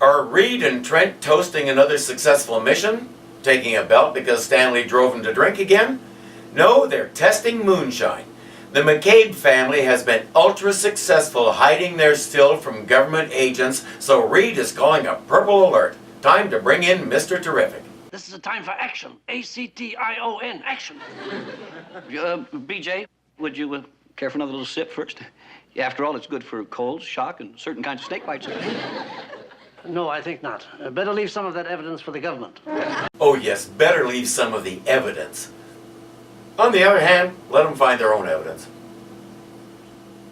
Are Reed and Trent toasting another successful mission? Taking a belt because Stanley drove them to drink again? No, they're testing moonshine. The McCabe family has been ultra successful hiding their still from government agents, so Reed is calling a purple alert. Time to bring in Mr. Terrific. This is a time for action. A-C-T-I-O-N, action. BJ, would you care for another little sip first? Yeah, after all, it's good for colds, shock, and certain kinds of snake bites. No, I think not. Better leave some of that evidence for the government. Oh yes, better leave some of the evidence. On the other hand, let them find their own evidence.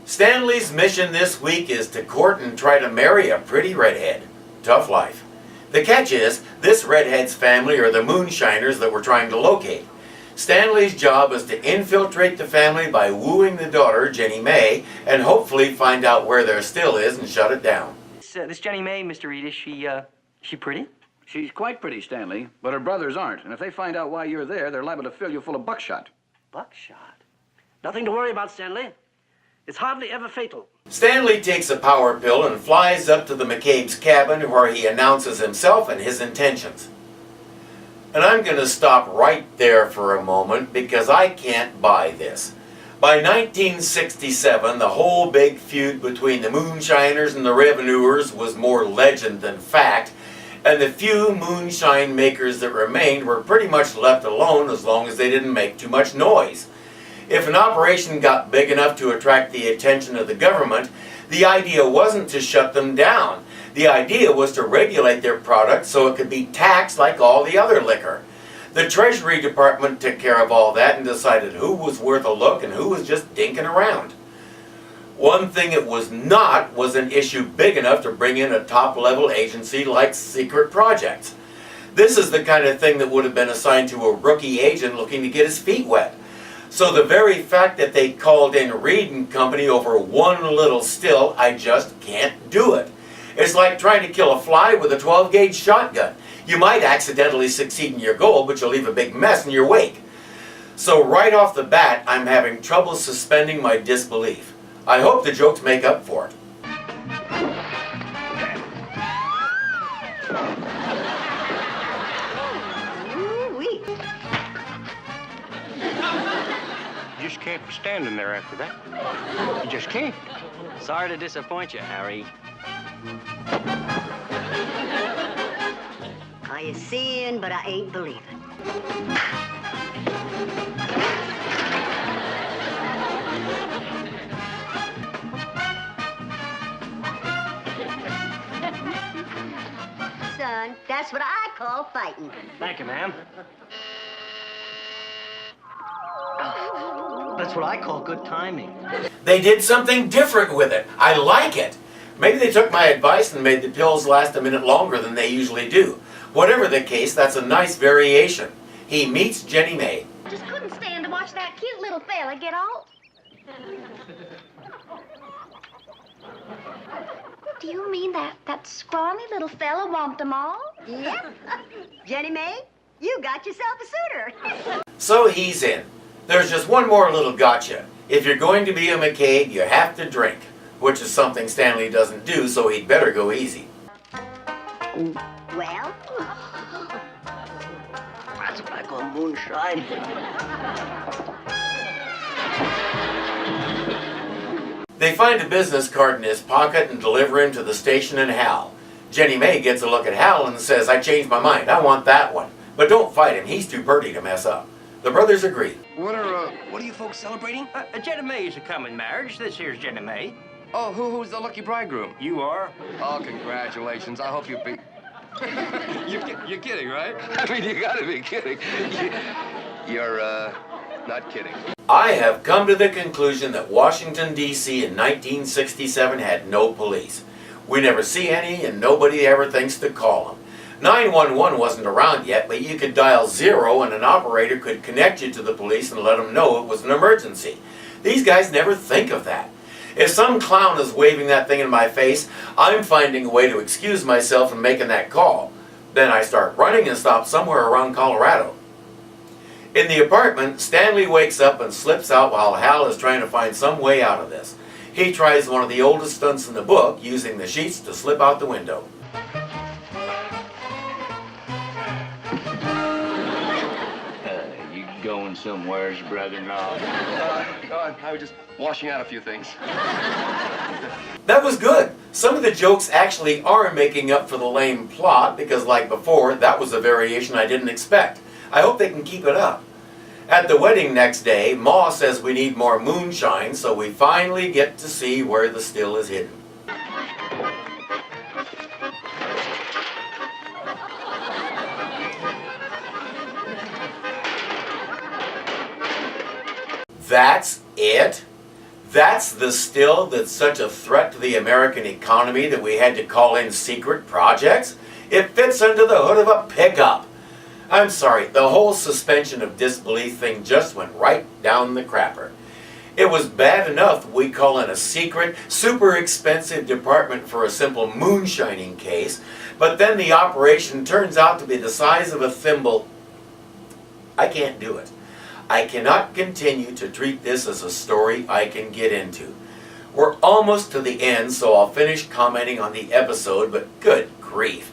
Stanley's mission this week is to court and try to marry a pretty redhead. Tough life. The catch is, this redhead's family are the moonshiners that we're trying to locate. Stanley's job is to infiltrate the family by wooing the daughter, Jenny May, and hopefully find out where their still is and shut it down. This Jenny May, Mr. Reed, is she pretty? She's quite pretty, Stanley, but her brothers aren't. And if they find out why you're there, they're liable to fill you full of buckshot. Buckshot? Nothing to worry about, Stanley. It's hardly ever fatal. Stanley takes a power pill and flies up to the McCabe's cabin where he announces himself and his intentions. And I'm going to stop right there for a moment because I can't buy this. By 1967, the whole big feud between the moonshiners and the revenuers was more legend than fact, and the few moonshine makers that remained were pretty much left alone as long as they didn't make too much noise. If an operation got big enough to attract the attention of the government, the idea wasn't to shut them down. The idea was to regulate their product so it could be taxed like all the other liquor. The Treasury Department took care of all that and decided who was worth a look and who was just dinking around. One thing it was not was an issue big enough to bring in a top-level agency like secret projects. This is the kind of thing that would have been assigned to a rookie agent looking to get his feet wet. So the very fact that they called in Reed and Company over one little still, I just can't do it. It's like trying to kill a fly with a 12-gauge shotgun. You might accidentally succeed in your goal, but you'll leave a big mess in your wake. So right off the bat, I'm having trouble suspending my disbelief. I hope the jokes make up for it. Ooh-wee. You just can't be standing there after that. You just can't. Sorry to disappoint you, Harry. I seeing, but I ain't believing. Son, that's what I call fighting. Thank you, ma'am. That's what I call good timing. They did something different with it. I like it. Maybe they took my advice and made the pills last a minute longer than they usually do. Whatever the case, that's a nice variation. He meets Jenny May. Just couldn't stand to watch that cute little fella get all... Do you mean that scrawny little fella want them all? Yep. Jenny May, you got yourself a suitor. So he's in. There's just one more little gotcha. If you're going to be a McCabe, you have to drink, which is something Stanley doesn't do, so he'd better go easy. Well? That's what I call moonshine. They find a business card in his pocket and deliver him to the station in Hal. Jenny May gets a look at Hal and says, "I changed my mind, I want that one." But don't fight him, he's too pretty to mess up. The brothers agree. What are you folks celebrating? Jenny May's a coming marriage. This here's Jenny May. Oh, who's the lucky bridegroom? You are. Oh, congratulations. I hope you be... You're kidding, right? I mean, you gotta be kidding. You're not kidding. I have come to the conclusion that Washington, D.C. in 1967 had no police. We never see any, and nobody ever thinks to call them. 911 wasn't around yet, but you could dial 0 and an operator could connect you to the police and let them know it was an emergency. These guys never think of that. If some clown is waving that thing in my face, I'm finding a way to excuse myself from making that call. Then I start running and stop somewhere around Colorado. In the apartment, Stanley wakes up and slips out while Hal is trying to find some way out of this. He tries one of the oldest stunts in the book, using the sheets to slip out the window. somewheres, brother-in-law? I was just washing out a few things. That was good. Some of the jokes actually are making up for the lame plot because, like before, that was a variation I didn't expect. I hope they can keep it up. At the wedding next day, Ma says we need more moonshine, so we finally get to see where the still is hidden. That's it? That's the still that's such a threat to the American economy that we had to call in secret projects? It fits under the hood of a pickup. I'm sorry, the whole suspension of disbelief thing just went right down the crapper. It was bad enough we call in a secret, super expensive department for a simple moonshining case, but then the operation turns out to be the size of a thimble. I can't do it. I cannot continue to treat this as a story I can get into. We're almost to the end, so I'll finish commenting on the episode, but good grief.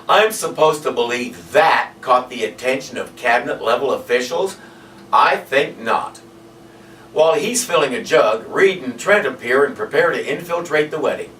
I'm supposed to believe that caught the attention of cabinet-level officials? I think not. While he's filling a jug, Reed and Trent appear and prepare to infiltrate the wedding.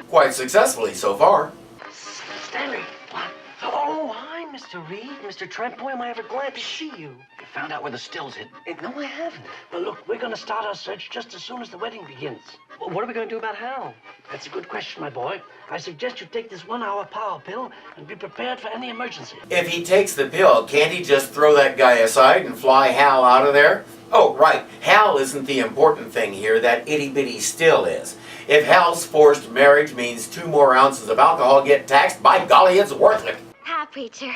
Quite successfully so far. Stanley! What? Oh, hi, Mr. Reed. Mr. Trent, boy, am I ever glad to see you. You found out where the still's hidden? No, I haven't. But look, we're going to start our search just as soon as the wedding begins. Well, what are we going to do about Hal? That's a good question, my boy. I suggest you take this 1-hour power pill and be prepared for any emergency. If he takes the pill, can't he just throw that guy aside and fly Hal out of there? Oh, right. Hal isn't the important thing here. That itty-bitty still is. If Hal's forced marriage means 2 more ounces of alcohol get taxed, by golly, it's worth it. Hi, preacher.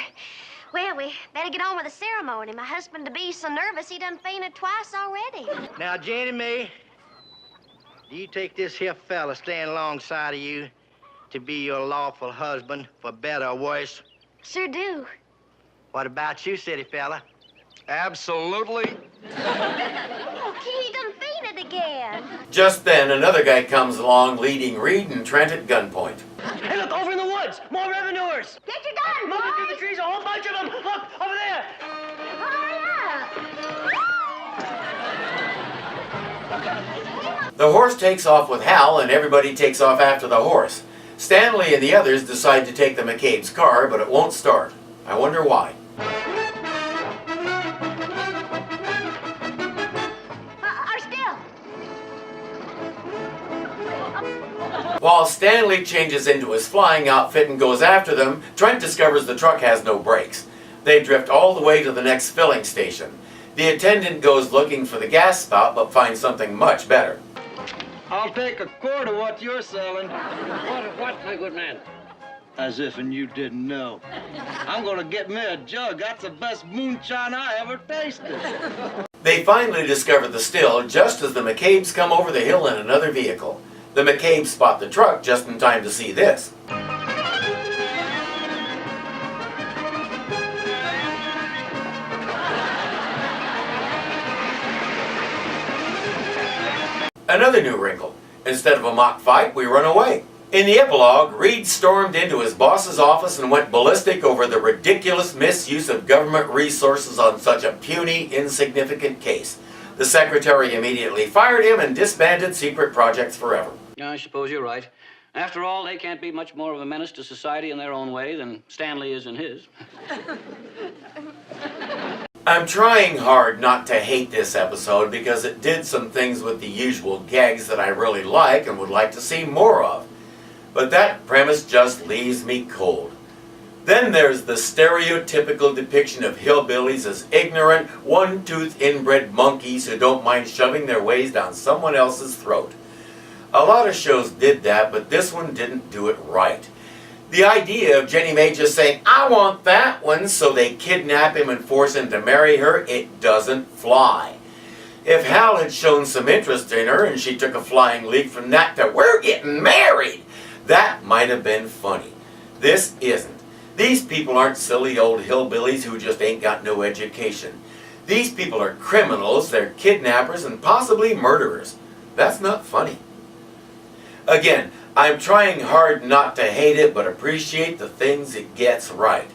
Well, we better get on with the ceremony. My husband-to-be's so nervous he done fainted twice already. Now, Janie Mae, do you take this here fella standing alongside of you to be your lawful husband, for better or worse? Sure do. What about you, city fella? Absolutely. Oh, he done fainted again. Just then, another guy comes along leading Reed and Trent at gunpoint. Hey, look, over in the woods! More revenuers! Get your gun, Moving through the boys! trees, a whole bunch of them! Look, over there! Hurry up! The horse takes off with Hal, and everybody takes off after the horse. Stanley and the others decide to take the McCabe's car, but it won't start. I wonder why. While Stanley changes into his flying outfit and goes after them, Trent discovers the truck has no brakes. They drift all the way to the next filling station. The attendant goes looking for the gas spout, but finds something much better. I'll take a quart of what you're selling. What, my good man? As if and you didn't know. I'm gonna get me a jug. That's the best moonshine I ever tasted. They finally discover the still just as the McCabes come over the hill in another vehicle. The McCabes spot the truck just in time to see this. Another new wrinkle. Instead of a mock fight, we run away. In the epilogue, Reed stormed into his boss's office and went ballistic over the ridiculous misuse of government resources on such a puny, insignificant case. The secretary immediately fired him and disbanded secret projects forever. Yeah, I suppose you're right. After all, they can't be much more of a menace to society in their own way than Stanley is in his. I'm trying hard not to hate this episode because it did some things with the usual gags that I really like and would like to see more of. But that premise just leaves me cold. Then there's the stereotypical depiction of hillbillies as ignorant, one-toothed inbred monkeys who don't mind shoving their ways down someone else's throat. A lot of shows did that, but this one didn't do it right. The idea of Jenny Mae just saying, "I want that one," so they kidnap him and force him to marry her, it doesn't fly. If Hal had shown some interest in her and she took a flying leap from that to "we're getting married," that might have been funny. This isn't. These people aren't silly old hillbillies who just ain't got no education. These people are criminals, they're kidnappers, and possibly murderers. That's not funny. Again, I'm trying hard not to hate it, but appreciate the things it gets right.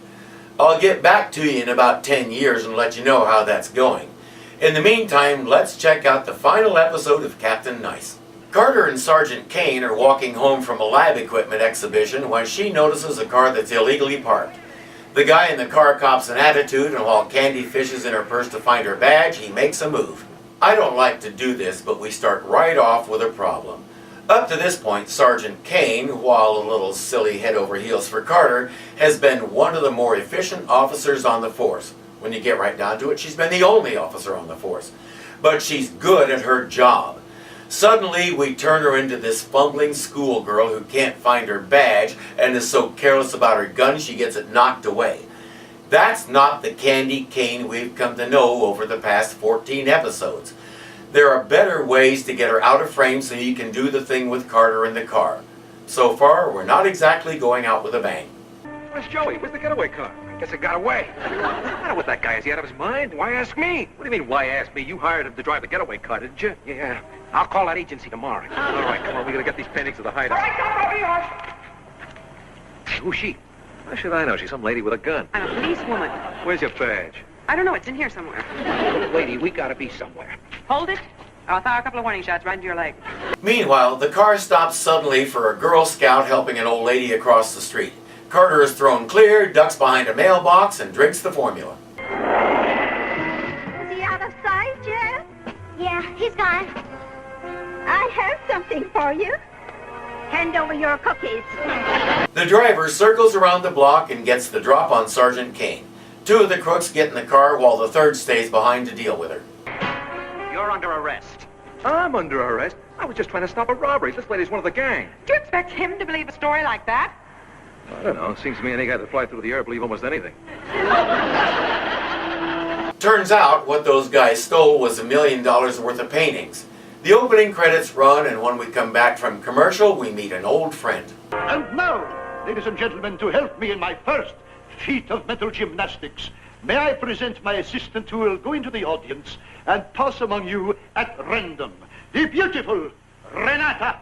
I'll get back to you in about 10 years and let you know how that's going. In the meantime, let's check out the final episode of Captain Nice. Carter and Sergeant Kane are walking home from a lab equipment exhibition when she notices a car that's illegally parked. The guy in the car cops an attitude, and while Candy fishes in her purse to find her badge, he makes a move. I don't like to do this, but we start right off with a problem. Up to this point, Sergeant Kane, while a little silly head over heels for Carter, has been one of the more efficient officers on the force. When you get right down to it, she's been the only officer on the force. But she's good at her job. Suddenly, we turn her into this fumbling schoolgirl who can't find her badge and is so careless about her gun she gets it knocked away. That's not the Candy Kane we've come to know over the past 14 episodes. There are better ways to get her out of frame so you can do the thing with Carter in the car. So far, we're not exactly going out with a bang. Where's Joey? Where's the getaway car? I guess it got away. What's the matter with that guy? Is he out of his mind? Why ask me? What do you mean, why ask me? You hired him to drive the getaway car, didn't you? Yeah. I'll call that agency tomorrow. All right, come on. We gotta get these paintings to the hideout. All right, who's she? How should I know? She's some lady with a gun. I'm a policewoman. Where's your badge? I don't know. It's in here somewhere. Lady, we gotta be somewhere. Hold it. I'll fire a couple of warning shots right into your leg. Meanwhile, the car stops suddenly for a Girl Scout helping an old lady across the street. Carter is thrown clear, ducks behind a mailbox, and drinks the formula. Is he out of sight yet? Yeah, he's gone. I have something for you. Hand over your cookies. The driver circles around the block and gets the drop on Sergeant Kane. Two of the crooks get in the car while the third stays behind to deal with her. You're under arrest. I'm under arrest. I was just trying to stop a robbery. This lady's one of the gang. Do you expect him to believe a story like that? I don't know. It seems to me any guy that flies through the air will believe almost anything. Turns out what those guys stole was $1 million worth of paintings. The opening credits run, and when we come back from commercial, we meet an old friend. And now, ladies and gentlemen, to help me in my first feat of mental gymnastics, may I present my assistant who will go into the audience and toss among you at random the beautiful Renata.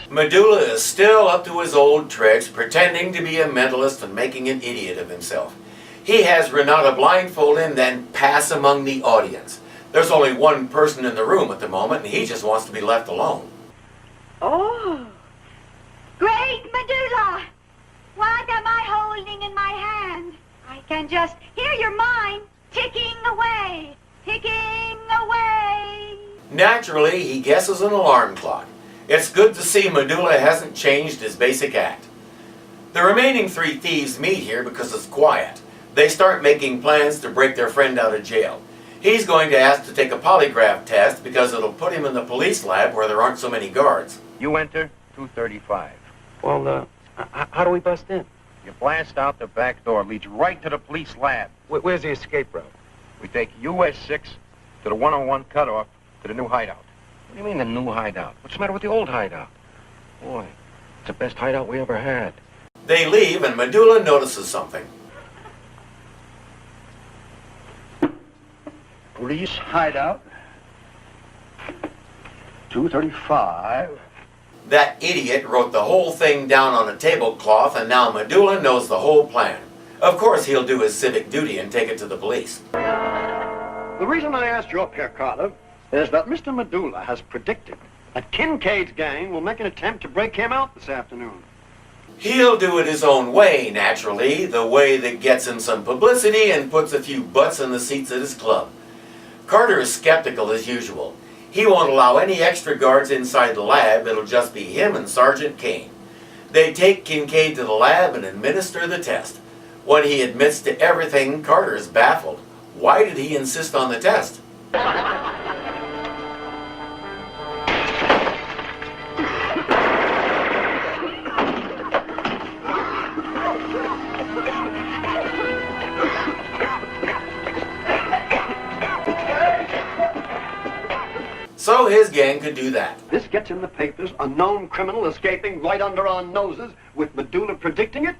Medula is still up to his old tricks, pretending to be a mentalist and making an idiot of himself. He has Renata blindfold him, then pass among the audience. There's only one person in the room at the moment, and he just wants to be left alone. Oh, great Medula! What am I holding in my hand? I can just hear your mind ticking away, ticking away. Naturally, he guesses an alarm clock. It's good to see Medula hasn't changed his basic act. The remaining three thieves meet here because it's quiet. They start making plans to break their friend out of jail. He's going to ask to take a polygraph test because it'll put him in the police lab where there aren't so many guards. You enter 235. Well, how do we bust in? You blast out the back door. Leads right to the police lab. Where's the escape route? We take US 6 to the 101 cutoff to the new hideout. What do you mean, the new hideout? What's the matter with the old hideout? Boy, it's the best hideout we ever had. They leave, and Medula notices something. Police hideout. 235. That idiot wrote the whole thing down on a tablecloth, and now Medula knows the whole plan. Of course, he'll do his civic duty and take it to the police. The reason I asked you up here, Carter, is that Mr. Medula has predicted that Kincaid's gang will make an attempt to break him out this afternoon. He'll do it his own way, naturally, the way that gets him some publicity and puts a few butts in the seats at his club. Carter is skeptical as usual. He won't allow any extra guards inside the lab. It'll just be him and Sergeant Kane. They take Kincaid to the lab and administer the test. When he admits to everything, Carter is baffled. Why did he insist on the test? so his gang could do that. This gets in the papers, a known criminal escaping right under our noses, with Medula predicting it?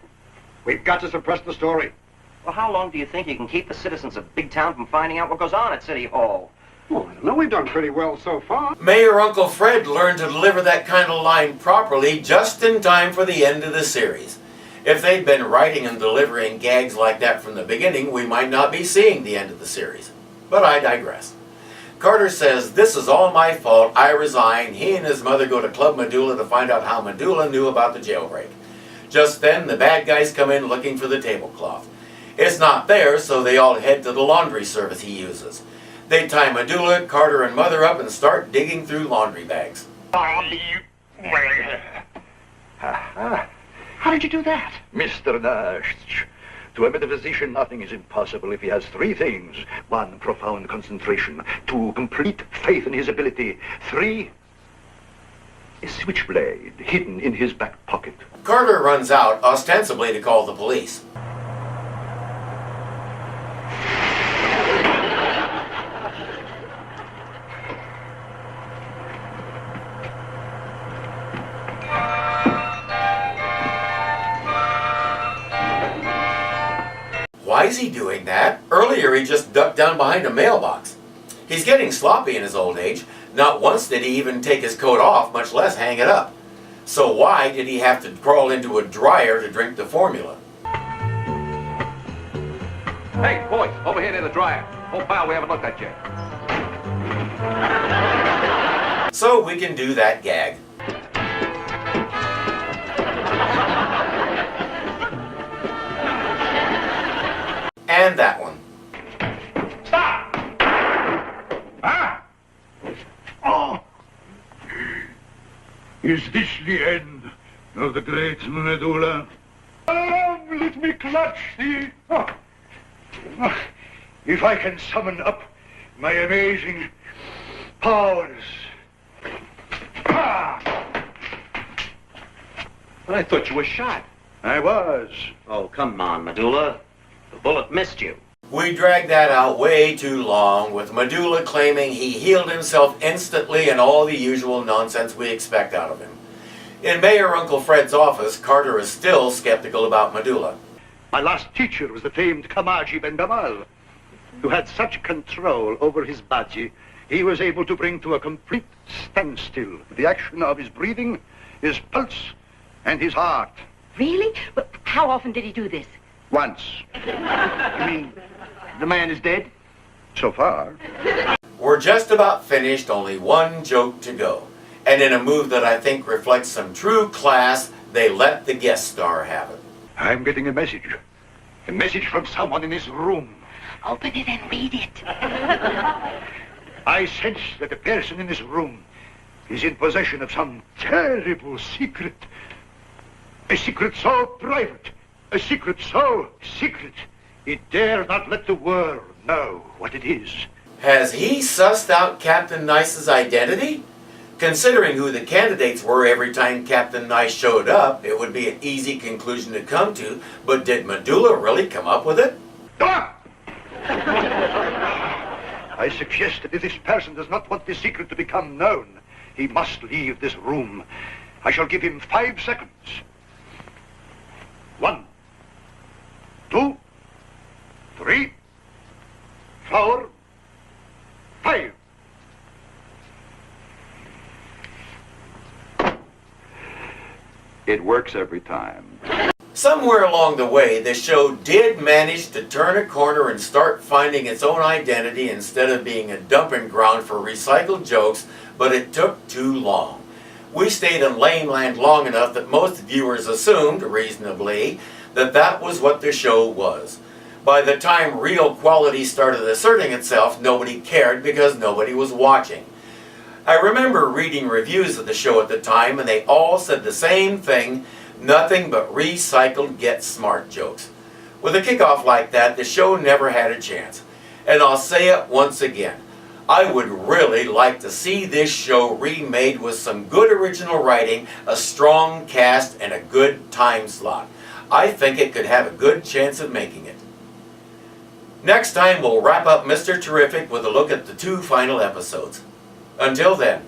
We've got to suppress the story. Well, how long do you think you can keep the citizens of Big Town from finding out what goes on at City Hall? Well, I don't know. We've done pretty well so far. Mayor Uncle Fred learned to deliver that kind of line properly just in time for the end of the series. If they'd been writing and delivering gags like that from the beginning, we might not be seeing the end of the series. But I digress. Carter says, "This is all my fault. I resign." He and his mother go to Club Medula to find out how Medula knew about the jailbreak. Just then, the bad guys come in looking for the tablecloth. It's not there, so they all head to the laundry service he uses. They tie Medula, Carter, and Mother up and start digging through laundry bags. How did you do that? Mr. Nash, to a metaphysician, nothing is impossible if he has three things. 1, profound concentration. 2, complete faith in his ability. 3, a switchblade hidden in his back pocket. Carter runs out, ostensibly to call the police. Why is he doing that? Earlier he just ducked down behind a mailbox. He's getting sloppy in his old age. Not once did he even take his coat off, much less hang it up. So why did he have to crawl into a dryer to drink the formula? Hey, boys, over here near the dryer. Whole pile we haven't looked at yet. So we can do that gag. And that one. Stop! Ah! Oh! Is this the end of the great Medula? Let me clutch thee. Oh. If I can summon up my amazing powers. Ah! But I thought you were shot. I was. Oh, come on, Medula. The bullet missed you. We dragged that out way too long, with Medula claiming he healed himself instantly and all the usual nonsense we expect out of him. In Mayor Uncle Fred's office, Carter is still skeptical about Medula. My last teacher was the famed Kamaji Ben Gamal, who had such control over his body, he was able to bring to a complete standstill the action of his breathing, his pulse, and his heart. Really? But how often did he do this? Once. You mean the man is dead? So far. We're just about finished, only one joke to go. And in a move that I think reflects some true class, they let the guest star have it. I'm getting a message. A message from someone in this room. Open it and read it. I sense that the person in this room is in possession of some terrible secret. A secret so private. A secret so secret. It dare not let the world know what it is. Has he sussed out Captain Nice's identity? Considering who the candidates were every time Captain Nice showed up, it would be an easy conclusion to come to, but did Medula really come up with it? Ah! I suggest that if this person does not want this secret to become known, he must leave this room. I shall give him 5 seconds. 1, 2, 3, 4, 5. It works every time. Somewhere along the way, the show did manage to turn a corner and start finding its own identity instead of being a dumping ground for recycled jokes, but it took too long. We stayed in lame land long enough that most viewers assumed, reasonably, that that was what the show was. By the time real quality started asserting itself, nobody cared because nobody was watching. I remember reading reviews of the show at the time, and they all said the same thing: nothing but recycled get smart jokes. With a kickoff like that, the show never had a chance. And I'll say it once again, I would really like to see this show remade with some good original writing, a strong cast, and a good time slot. I think it could have a good chance of making it. Next time we'll wrap up Mr. Terrific with a look at the 2 final episodes. Until then.